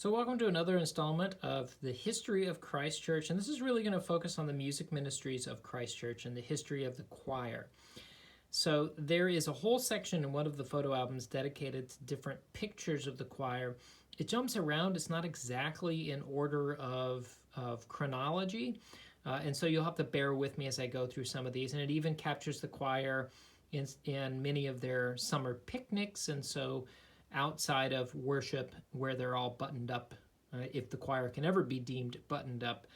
So welcome to another installment of the History of Christ Church, and this is really going to focus on the music ministries of Christ Church and the history of the choir. So there is a whole section in one of the photo albums dedicated to different pictures of the choir. It jumps around. It's not exactly in order of chronology, and so you'll have to bear with me as I go through some of these. And it even captures the choir in many of their summer picnics, and so outside of worship where they're all buttoned up, if the choir can ever be deemed buttoned up.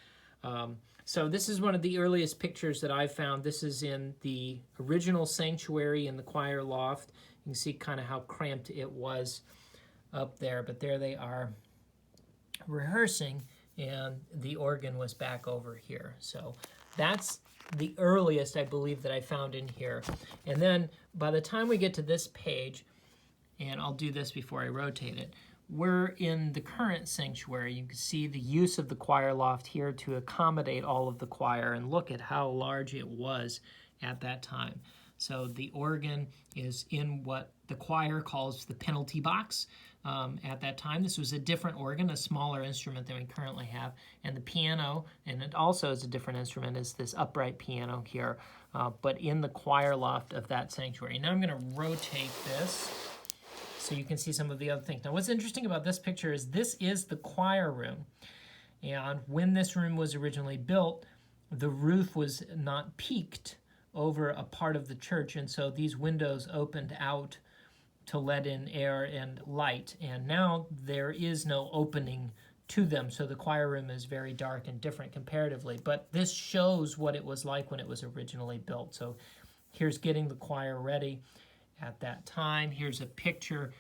So this is one of the earliest pictures that I've found. This is in the original sanctuary in the choir loft. You can see kind of how cramped it was up there, but there they are rehearsing, and the organ was back over here. So that's the earliest, I believe, that I found in here. And then by the time we get to this page, and I'll do this before I rotate it, we're in the current sanctuary. You can see the use of the choir loft here to accommodate all of the choir, and look at how large it was at that time. So the organ is in what the choir calls the penalty box. At that time, this was a different organ, a smaller instrument than we currently have, and the piano, and it also is a different instrument, is this upright piano here, but in the choir loft of that sanctuary. Now I'm going to rotate this so you can see some of the other things. Now what's interesting about this picture is this is the choir room, and when this room was originally built, the roof was not peaked over a part of the church, and so these windows opened out to let in air and light, and now there is no opening to them, so the choir room is very dark and different comparatively, but this shows what it was like when it was originally built. So here's getting the choir ready at that time. Here's a picture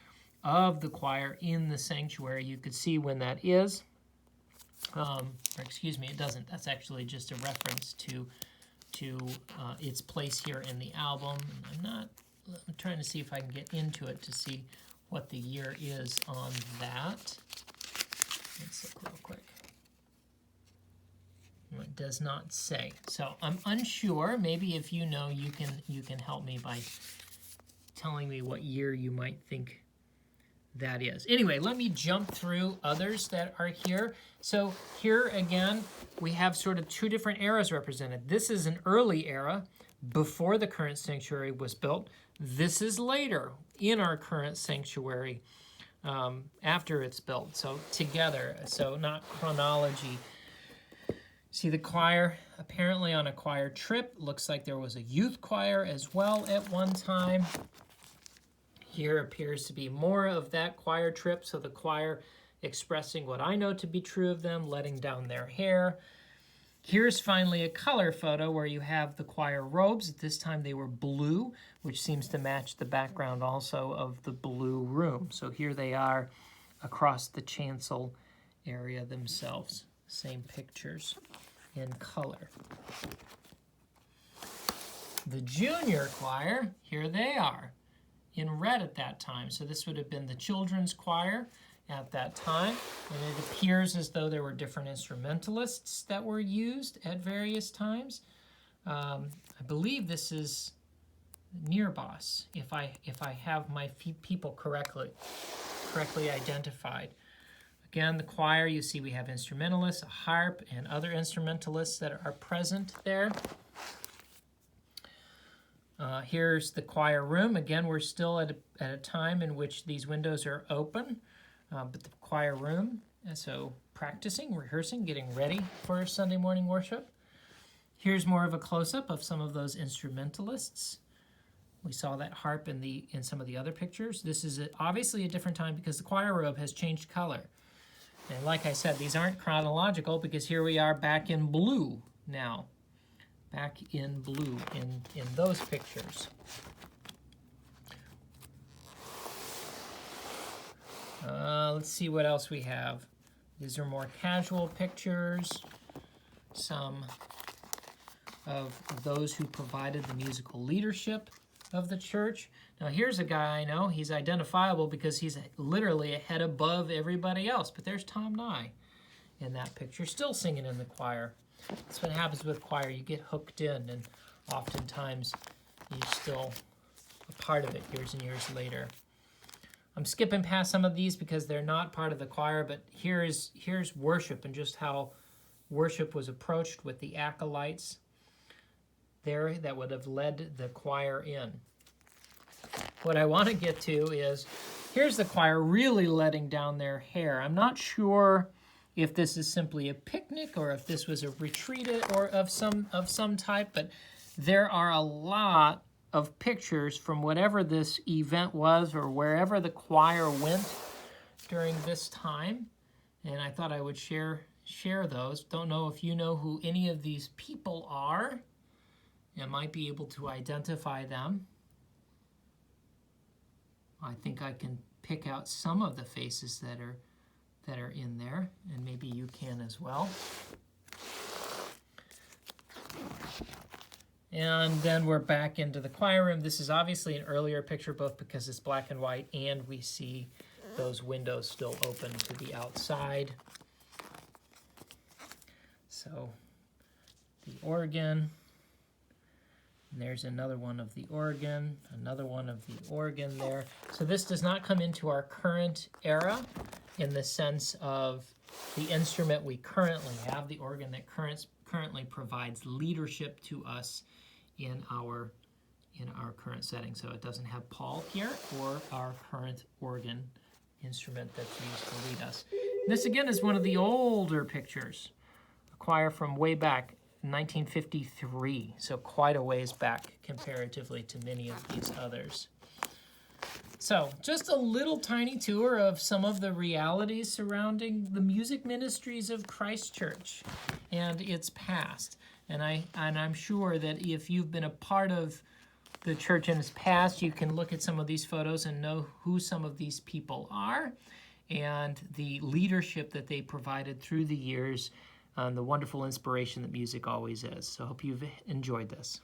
of the choir in the sanctuary. You could see when that is. Or excuse me, it doesn't. That's actually just a reference to its place here in the album. I'm trying to see if I can get into it to see what the year is on that. Let's look real quick. It does not say. So I'm unsure. Maybe if you know, you can help me by telling me what year you might think that is. Anyway, let me jump through others that are here. So here again, we have sort of two different eras represented. This is an early era before the current sanctuary was built. This is later in our current sanctuary after it's built. So together, so not chronology. See the choir apparently on a choir trip. Looks like there was a youth choir as well at one time. Here appears to be more of that choir trip, so the choir expressing what I know to be true of them, letting down their hair. Here's finally a color photo where you have the choir robes. At this time they were blue, which seems to match the background also of the blue room. So here they are across the chancel area themselves. Same pictures in color. The junior choir, here they are, in red at that time. So this would have been the children's choir at that time, and it appears as though there were different instrumentalists that were used at various times. I believe this is Nearboss, if I have my people correctly identified. Again, the choir, you see we have instrumentalists, a harp, and other instrumentalists that are present there. Here's the choir room. Again, we're still at a time in which these windows are open, but the choir room, so practicing, rehearsing, getting ready for Sunday morning worship. Here's more of a close-up of some of those instrumentalists. We saw that harp in some of the other pictures. This is obviously a different time because the choir robe has changed color. And like I said, these aren't chronological because here we are back in blue now. Back in blue in those pictures. Let's see what else we have. These are more casual pictures. Some of those who provided the musical leadership of the church. Now here's a guy I know. He's identifiable because he's literally a head above everybody else. But there's Tom Nye in that picture, still singing in the choir. That's what happens with choir. You get hooked in, and oftentimes you're still a part of it years and years later. I'm skipping past some of these because they're not part of the choir, but here's worship and just how worship was approached with the acolytes there that would have led the choir in. What I want to get to is, here's the choir really letting down their hair. I'm not sure if this is simply a picnic or if this was a retreat or of some type, but there are a lot of pictures from whatever this event was or wherever the choir went during this time, and I thought I would share those. Don't know if you know who any of these people are. You might be able to identify them. I think I can pick out some of the faces that are in there, and maybe you can as well. And then we're back into the choir room. This is obviously an earlier picture, both because it's black and white and we see those windows still open to the outside. So the organ, and there's another one of the organ, another one of the organ there. So this does not come into our current era in the sense of the instrument we currently have, the organ that currently provides leadership to us in our current setting. So it doesn't have Paul here or our current organ instrument that's used to lead us. This again is one of the older pictures, a choir from way back, 1953, so quite a ways back comparatively to many of these others. So just a little tiny tour of some of the realities surrounding the music ministries of Christ Church and its past. And I'm sure that if you've been a part of the church in its past, you can look at some of these photos and know who some of these people are and the leadership that they provided through the years and the wonderful inspiration that music always is. So I hope you've enjoyed this.